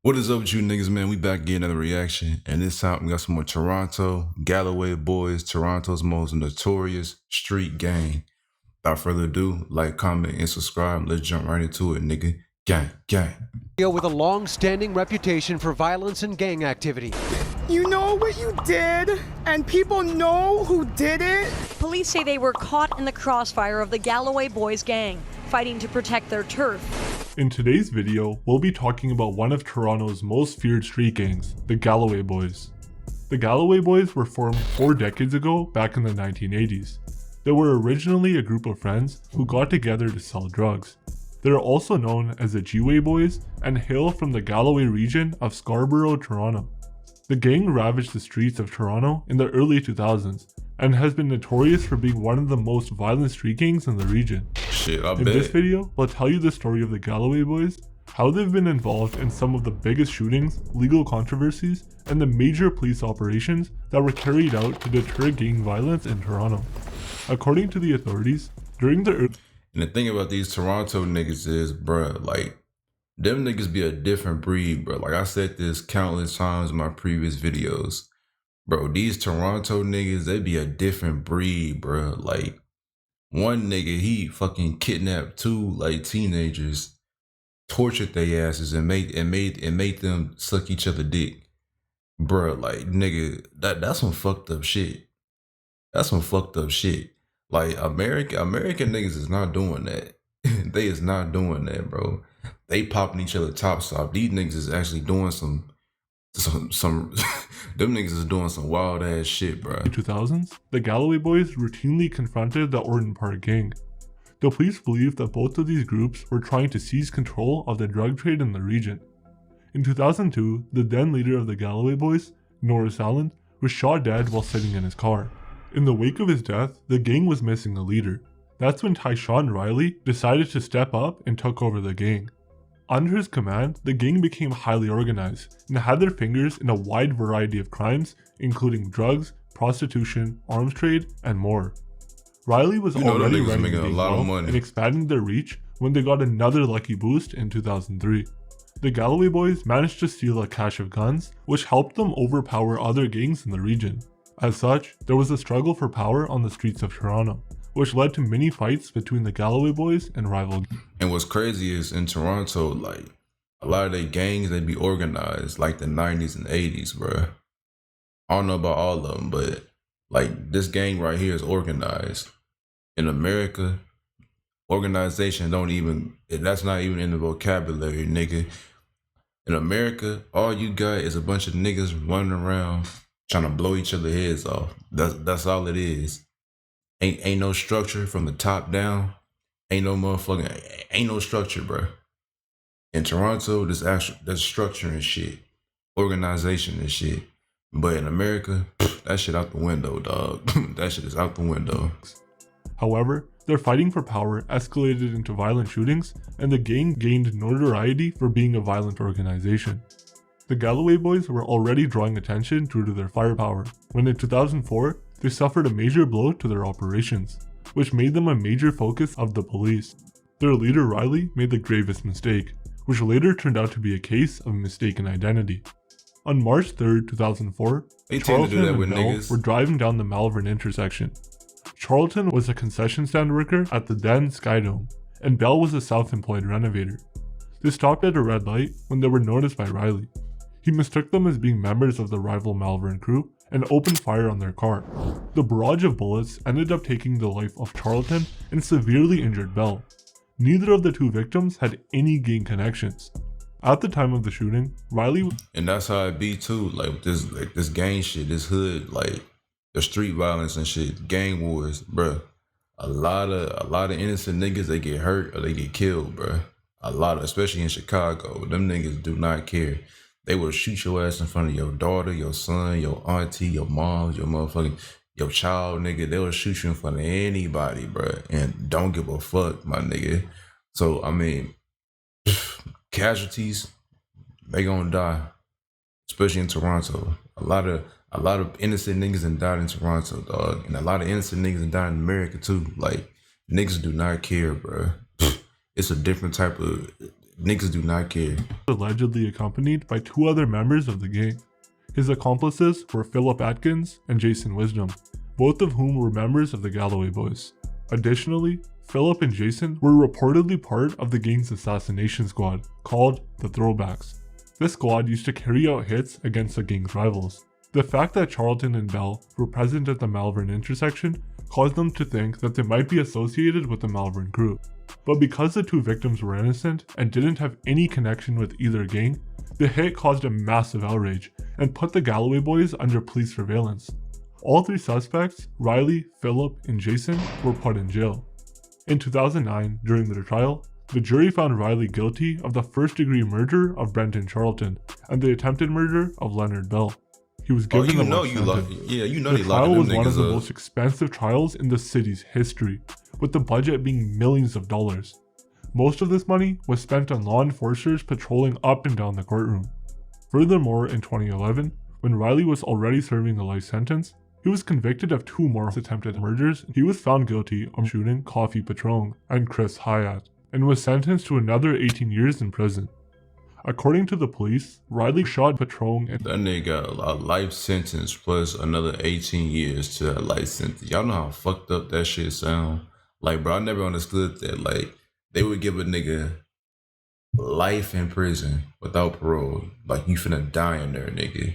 What is up with you niggas, man? We back getting another reaction, and this time we got some more Toronto, Galloway boys, Toronto's most notorious street gang. Without further ado, like, comment, and subscribe. Let's jump right into it, nigga. Gang, gang. With a long-standing reputation for violence and gang activity. You know what you did, and people know who did it? Police say they were caught in the crossfire of the Galloway boys gang, fighting to protect their turf. In today's video, we'll be talking about one of Toronto's most feared street gangs, the Galloway Boys. The Galloway Boys were formed 4 decades ago back in the 1980s. They were originally a group of friends who got together to sell drugs. They are also known as the G-Way Boys and hail from the Galloway region of Scarborough, Toronto. The gang ravaged the streets of Toronto in the early 2000s and has been notorious for being one of the most violent street gangs in the region. Shit, I bet. In this video, we'll tell you the story of the Galloway Boys, how they've been involved in some of the biggest shootings, legal controversies, and the major police operations that were carried out to deter gang violence in Toronto. According to the authorities, during the And the thing about these Toronto niggas is, bruh, like, them niggas be a different breed, bro. Like, I said this countless times in my previous videos. Bro, these Toronto niggas, they be a different breed, bro. Like, one nigga, he fucking kidnapped 2, like, teenagers, tortured their asses, and made them suck each other dick. Bro, like, nigga, that's some fucked up shit. That's some fucked up shit. Like, American niggas is not doing that. They is not doing that, bro. They popping each other tops off. These niggas is actually doing some them niggas is doing some wild ass shit, bro. In the 2000s, the Galloway Boys routinely confronted the Orton Park gang. The police believed that both of these groups were trying to seize control of the drug trade in the region. In 2002, the then leader of the Galloway Boys, Norris Allen, was shot dead while sitting in his car. In the wake of his death, the gang was missing a leader. That's when Tyshawn Riley decided to step up and took over the gang. Under his command, the gang became highly organized and had their fingers in a wide variety of crimes, including drugs, prostitution, arms trade, and more. Riley was already running a lot of money and expanding their reach when they got another lucky boost in 2003. The Galloway Boys managed to steal a cache of guns, which helped them overpower other gangs in the region. As such, there was a struggle for power on the streets of Toronto, which led to many fights between the Galloway Boys and rival gangs. And what's crazy is in Toronto, like, a lot of their gangs, they be organized like the 90s and 80s, bro. I don't know about all of them, but like this gang right here is organized. In America, organization that's not even in the vocabulary, nigga. In America, all you got is a bunch of niggas running around trying to blow each other's heads off. That's all it is. Ain't no structure from the top down. Ain't no structure, bro. In Toronto, there's structure and shit, organization and shit. But in America, that shit out the window, dog. That shit is out the window. However, their fighting for power escalated into violent shootings, and the gang gained notoriety for being a violent organization. The Galloway Boys were already drawing attention due to their firepower, when in 2004, they suffered a major blow to their operations, which made them a major focus of the police. Their leader Riley made the gravest mistake, which later turned out to be a case of mistaken identity. On March 3, 2004, Charlton and Bell were driving down the Malvern intersection. Charlton was a concession stand worker at the then Skydome, and Bell was a self-employed renovator. They stopped at a red light when they were noticed by Riley. He mistook them as being members of the rival Malvern crew and opened fire on their car. The barrage of bullets ended up taking the life of Charlton and severely injured Bell. Neither of the 2 victims had any gang connections. At the time of the shooting, Riley and that's how it be too, like this gang shit, this hood, like the street violence and shit, gang wars, bruh. A lot of innocent niggas, they get hurt or they get killed, bruh. Especially in Chicago, them niggas do not care. They will shoot your ass in front of your daughter, your son, your auntie, your mom, your child, nigga. They will shoot you in front of anybody, bruh, and don't give a fuck, my nigga. So, I mean, casualties, they gonna die, especially in Toronto. A lot of innocent niggas done died in Toronto, dog, and a lot of innocent niggas done died in America too. Like, niggas do not care, bruh. It's a different type of niggas do not care. Allegedly accompanied by 2 other members of the gang. His accomplices were Philip Atkins and Jason Wisdom, both of whom were members of the Galloway boys. Additionally, Philip and Jason were reportedly part of the gang's assassination squad, called the Throwbacks. This squad used to carry out hits against the gang's rivals. The fact that Charlton and Bell were present at the Malvern intersection caused them to think that they might be associated with the Malvern crew. But because the 2 victims were innocent and didn't have any connection with either gang, the hit caused a massive outrage and put the Galloway boys under police surveillance. All 3 suspects, Riley, Philip, and Jason, were put in jail. In 2009, during their trial, the jury found Riley guilty of the first-degree murder of Brenton Charlton and the attempted murder of Leonard Bell. He was given a life sentence. The trial was one of the most expensive trials in the city's history, with the budget being millions of dollars. Most of this money was spent on law enforcers patrolling up and down the courtroom. Furthermore, in 2011, when Riley was already serving a life sentence, he was convicted of 2 more attempted murders. He was found guilty of shooting Coffee Patron and Chris Hyatt, and was sentenced to another 18 years in prison. According to the police, Riley shot Patron and that nigga got a life sentence plus another 18 years to that life sentence. Y'all know how fucked up that shit sound? Like, bro, I never understood that. Like, they would give a nigga life in prison without parole. Like, you finna die in there, nigga.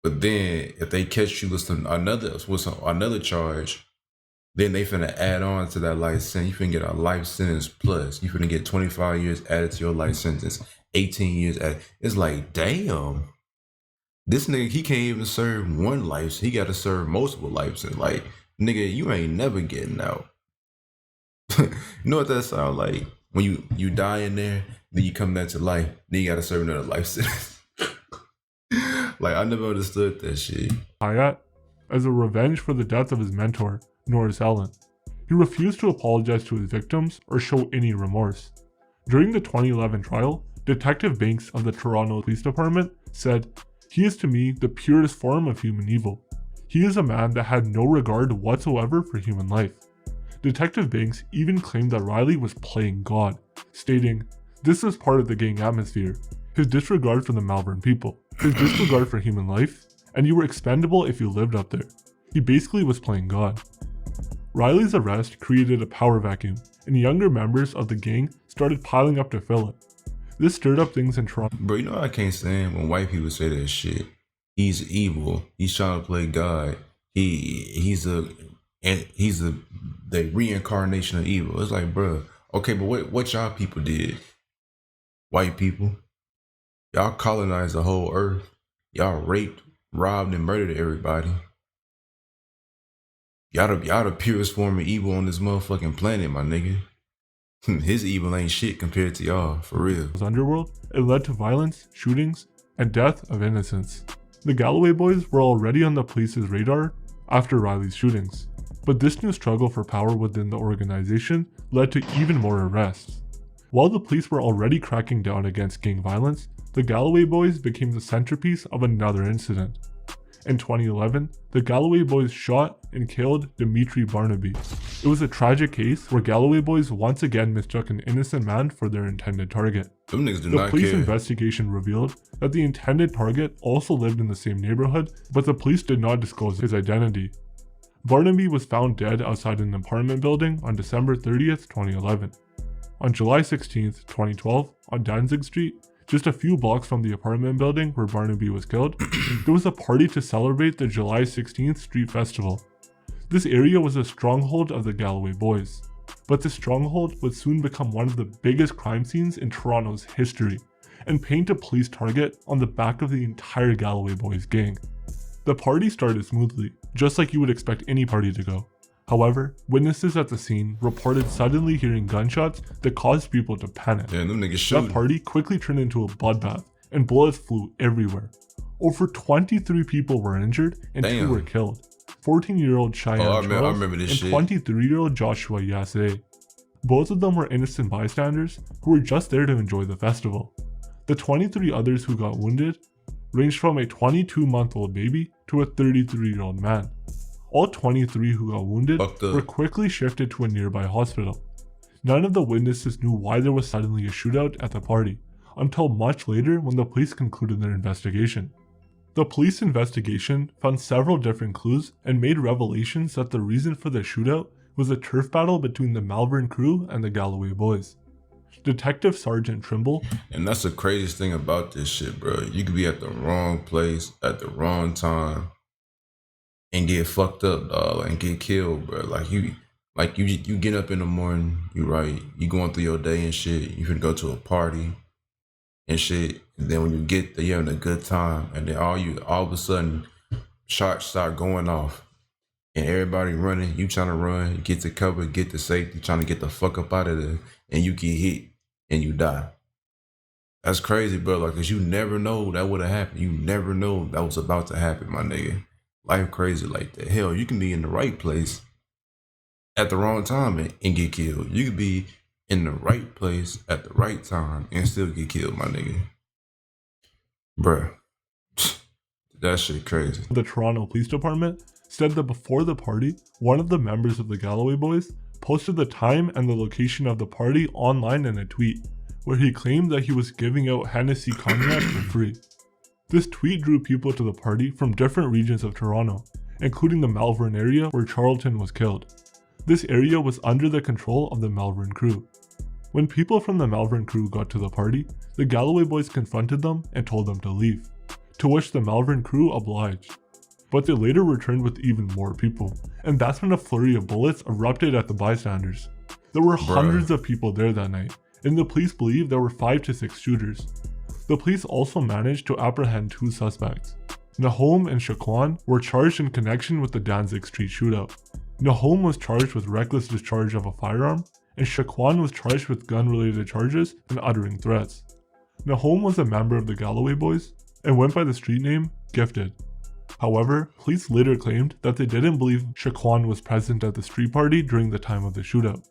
But then, if they catch you with another charge, then they finna add on to that life sentence. You finna get a life sentence plus. You finna get 25 years added to your life sentence. 18 years added. It's like, damn. This nigga, he can't even serve 1 life. He gotta serve multiple lives. And like, nigga, you ain't never getting out. You know what that sound like? When you die in there, then you come back to life, then you gotta serve another life sentence. Like, I never understood that shit. Hyatt as a revenge for the death of his mentor, Norris Allen. He refused to apologize to his victims or show any remorse. During the 2011 trial, Detective Banks of the Toronto Police Department said, "He is to me the purest form of human evil. He is a man that had no regard whatsoever for human life." Detective Banks even claimed that Riley was playing God, stating, "This is part of the gang atmosphere, his disregard for the Malvern people, his disregard for human life, and you were expendable if you lived up there. He basically was playing God." Riley's arrest created a power vacuum, and younger members of the gang started piling up to fill it. This stirred up things in Toronto. Bro, you know I can't stand when white people say that shit. He's evil. He's trying to play God. He's the reincarnation of evil. It's like, bro, okay, but what y'all people did? White people, y'all colonized the whole earth. Y'all raped, robbed, and murdered everybody. Y'all the purest form of evil on this motherfucking planet, my nigga. His evil ain't shit compared to y'all, for real. Underworld, it led to violence, shootings, and death of innocents. The Galloway boys were already on the police's radar after Riley's shootings, but this new struggle for power within the organization led to even more arrests. While the police were already cracking down against gang violence, the Galloway boys became the centerpiece of another incident. In 2011, the Galloway boys shot and killed Dimitri Barnaby. It was a tragic case where Galloway boys once again mistook an innocent man for their intended target. Them niggas do The not police care. investigation revealed that the intended target also lived in the same neighborhood, but the police did not disclose his identity. Barnaby was found dead outside an apartment building on December 30th, 2011. On July 16th, 2012, on Danzig Street, just a few blocks from the apartment building where Barnaby was killed, there was a party to celebrate the July 16th Street Festival. This area was a stronghold of the Galloway boys, but this stronghold would soon become one of the biggest crime scenes in Toronto's history, and paint a police target on the back of the entire Galloway boys gang. The party started smoothly, just like you would expect any party to go. However, witnesses at the scene reported suddenly hearing gunshots that caused people to panic. Damn, them niggas shooting. That party quickly turned into a bloodbath, and bullets flew everywhere. Over 23 people were injured, and 2 were killed. 14-year-old Cheyenne Charles remember this and shit. 23-year-old Joshua Yasse. Both of them were innocent bystanders who were just there to enjoy the festival. The 23 others who got wounded ranged from a 22-month-old baby to a 33-year-old man. All 23 who got wounded were quickly shifted to a nearby hospital. None of the witnesses knew why there was suddenly a shootout at the party, until much later when the police concluded their investigation. The police investigation found several different clues and made revelations that the reason for the shootout was a turf battle between the Malvern crew and the Galloway boys. Detective Sergeant Trimble, and that's the craziest thing about this shit, bro. You could be at the wrong place at the wrong time and get fucked up, dog, and get killed, bro. You get up in the morning, you going through your day and shit. You can go to a party and shit, and then when you get there, you're having a good time, and then all of a sudden, shots start going off, and everybody running. You trying to run, get to cover, get to safety, trying to get the fuck up out of there, and you get hit and you die. That's crazy, bro. Like, cause you never know that would have happened. You never know that was about to happen, my nigga. Life crazy like that. Hell, you can be in the right place at the wrong time and get killed. You could be in the right place at the right time and still get killed, my nigga. Bruh. That shit crazy. the Toronto Police Department, said that before the party, one of the members of the Galloway boys posted the time and the location of the party online in a tweet, where he claimed that he was giving out Hennessy cognac for free. This tweet drew people to the party from different regions of Toronto, including the Malvern area where Charlton was killed. This area was under the control of the Malvern crew. When people from the Malvern crew got to the party, the Galloway boys confronted them and told them to leave, to which the Malvern crew obliged. But they later returned with even more people, and that's when a flurry of bullets erupted at the bystanders. There were hundreds of people there that night, and the police believe there were 5 to 6 shooters. The police also managed to apprehend 2 suspects. Nahom and Shaquan were charged in connection with the Danzig Street shootout. Nahom was charged with reckless discharge of a firearm, and Shaquan was charged with gun-related charges and uttering threats. Nahom was a member of the Galloway boys and went by the street name Gifted. However, police later claimed that they didn't believe Shaquan was present at the street party during the time of the shootout.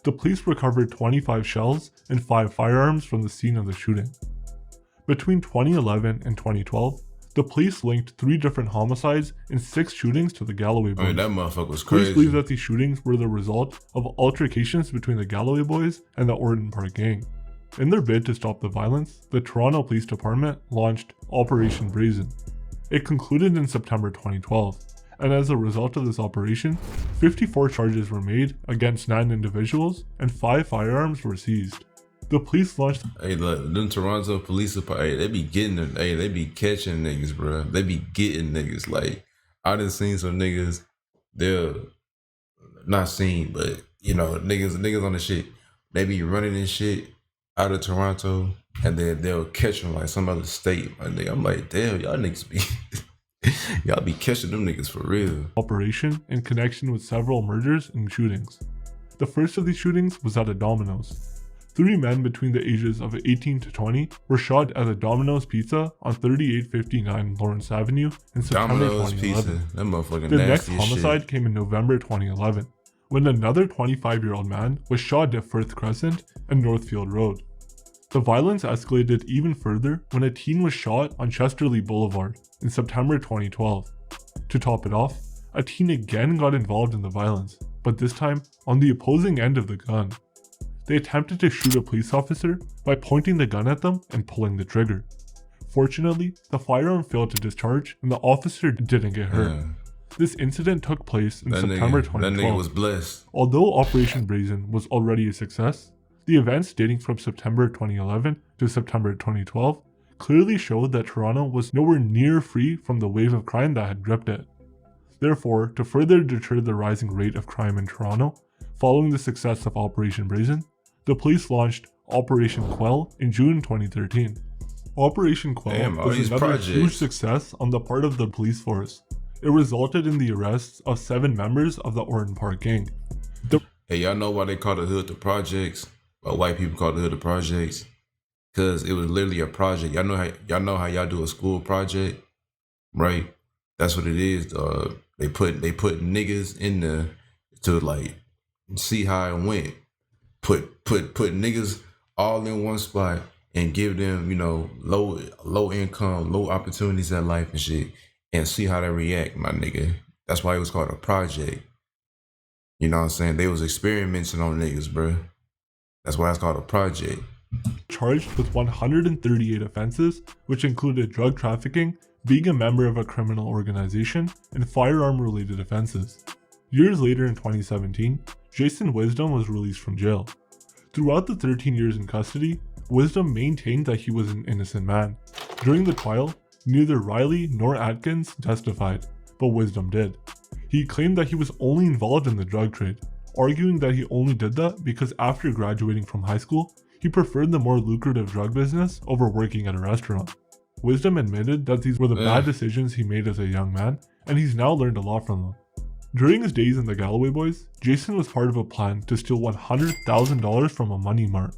The police recovered 25 shells and 5 firearms from the scene of the shooting. Between 2011 and 2012, the police linked 3 different homicides and 6 shootings to the Galloway boys. I mean, that motherfucker was crazy. Police believe that these shootings were the result of altercations between the Galloway boys and the Orton Park gang. In their bid to stop the violence, the Toronto Police Department launched Operation Brazen. It concluded in September 2012, and as a result of this operation, 54 charges were made against 9 individuals and 5 firearms were seized. The police launched. Hey, look, them Toronto police, they be getting them. Hey, they be catching niggas, bro. They be getting niggas. Like, I done seen some niggas. They're not seen, but you know, niggas on the shit. They be running this shit out of Toronto, and then they'll catch them like some other state. My nigga, I'm like, damn, y'all niggas be, y'all be catching them niggas for real. Operation in connection with several murders and shootings. The first of these shootings was at a Domino's. 3 men between the ages of 18 to 20 were shot at a Domino's Pizza on 3859 Lawrence Avenue in September Domino's 2011. Pizza. That motherfucking The next nasty as homicide shit. came in November 2011, when another 25-year-old man was shot at Firth Crescent and Northfield Road. The violence escalated even further when a teen was shot on Chesterley Boulevard in September 2012. To top it off, a teen again got involved in the violence, but this time on the opposing end of the gun. They attempted to shoot a police officer by pointing the gun at them and pulling the trigger. Fortunately, the firearm failed to discharge and the officer didn't get hurt. Yeah. This incident took place in September 2012. That nigga was blessed. Although Operation Brazen was already a success, the events dating from September 2011 to September 2012 clearly showed that Toronto was nowhere near free from the wave of crime that had gripped it. Therefore, to further deter the rising rate of crime in Toronto, following the success of Operation Brazen, the police launched Operation Quell in June 2013. Operation Quell was another huge success on the part of the police force. It resulted in the arrests of 7 members of the Orton Park gang. Hey, y'all know why they call the hood the projects? Why white people call the hood the projects? Cause it was literally a project. Y'all know how y'all do a school project, right? That's what it is. They put niggas in the to like see how it went. Put niggas all in one spot and give them, you know, low income, low opportunities in life and shit, and see how they react, my nigga. That's why it was called a project. You know what I'm saying? They was experimenting on niggas, bro. That's why it's called a project. Charged with 138 offenses, which included drug trafficking, being a member of a criminal organization, and firearm-related offenses. Years later in 2017, Jason Wisdom was released from jail. Throughout the 13 years in custody, Wisdom maintained that he was an innocent man. During the trial, neither Riley nor Atkins testified, but Wisdom did. He claimed that he was only involved in the drug trade, arguing that he only did that because after graduating from high school, he preferred the more lucrative drug business over working at a restaurant. Wisdom admitted that these were the bad decisions he made as a young man, and he's now learned a lot from them. During his days in the Galloway Boys, Jason was part of a plan to steal $100,000 from a money mart.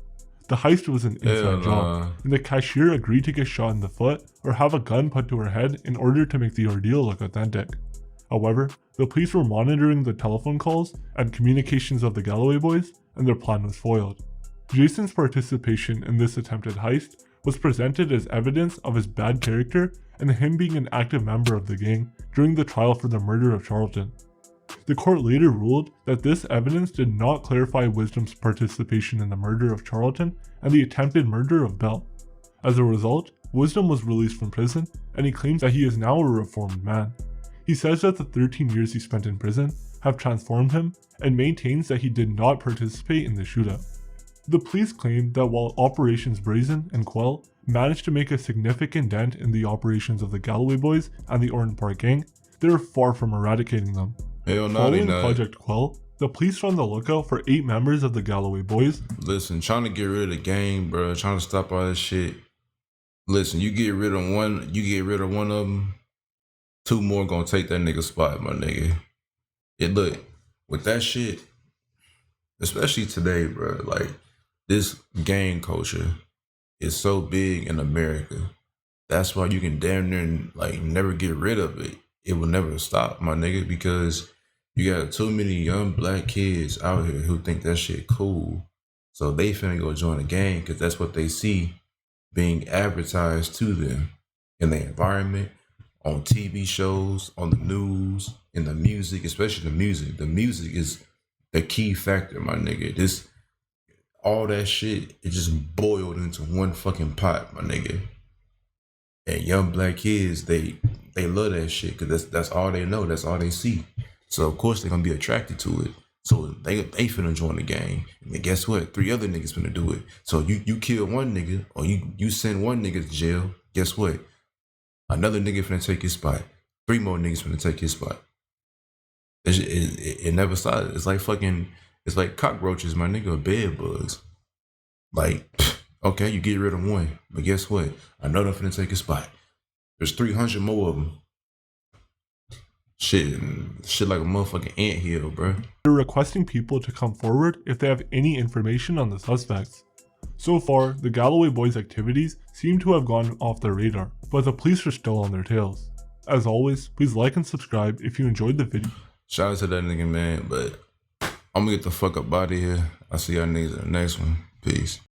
The heist was an inside job, and the cashier agreed to get shot in the foot or have a gun put to her head in order to make the ordeal look authentic. However, the police were monitoring the telephone calls and communications of the Galloway Boys, and their plan was foiled. Jason's participation in this attempted heist was presented as evidence of his bad character and him being an active member of the gang during the trial for the murder of Charlton. The court later ruled that this evidence did not clarify Wisdom's participation in the murder of Charlton and the attempted murder of Bell. As a result, Wisdom was released from prison, and he claims that he is now a reformed man. He says that the 13 years he spent in prison have transformed him, and maintains that he did not participate in the shootout. The police claimed that while Operations Brazen and Quell managed to make a significant dent in the operations of the Galloway Boys and the Orton Park gang, they were far from eradicating them. Following Project Quell, the police were on the lookout for 8 members of the Galloway Boys. Listen, trying to get rid of the gang, bro, trying to stop all this shit. Listen, you get rid of one of them, 2 more gonna take that nigga spot, my nigga. Look, with that shit, especially today, bro, like, this gang culture is so big in America. That's why you can damn near, like, never get rid of it. It will never stop, my nigga, because you got too many young black kids out here who think that shit cool. So they finna go join a gang because that's what they see being advertised to them in the environment, on TV shows, on the news, in the music, especially the music. The music is the key factor, my nigga. All that shit, it just boiled into one fucking pot, my nigga. And young black kids, they love that shit because that's all they know, that's all they see. So of course they're gonna be attracted to it. So they finna join the gang. And then guess what? 3 other niggas finna do it. So you kill one nigga, or you send one nigga to jail. Guess what? Another nigga finna take his spot. 3 more niggas finna take his spot. It never stops. It's like cockroaches, my nigga, or bed bugs. Like, okay, you get rid of one, but guess what? Another finna take his spot. There's 300 more of them. Shit like a motherfucking anthill, bro. They're requesting people to come forward if they have any information on the suspects. So far, the Galloway Boys' activities seem to have gone off their radar, but the police are still on their tails. As always, please like and subscribe if you enjoyed the video. Shout out to that nigga, man, but I'm gonna get the fuck up out of here. I'll see y'all niggas in the next one. Peace.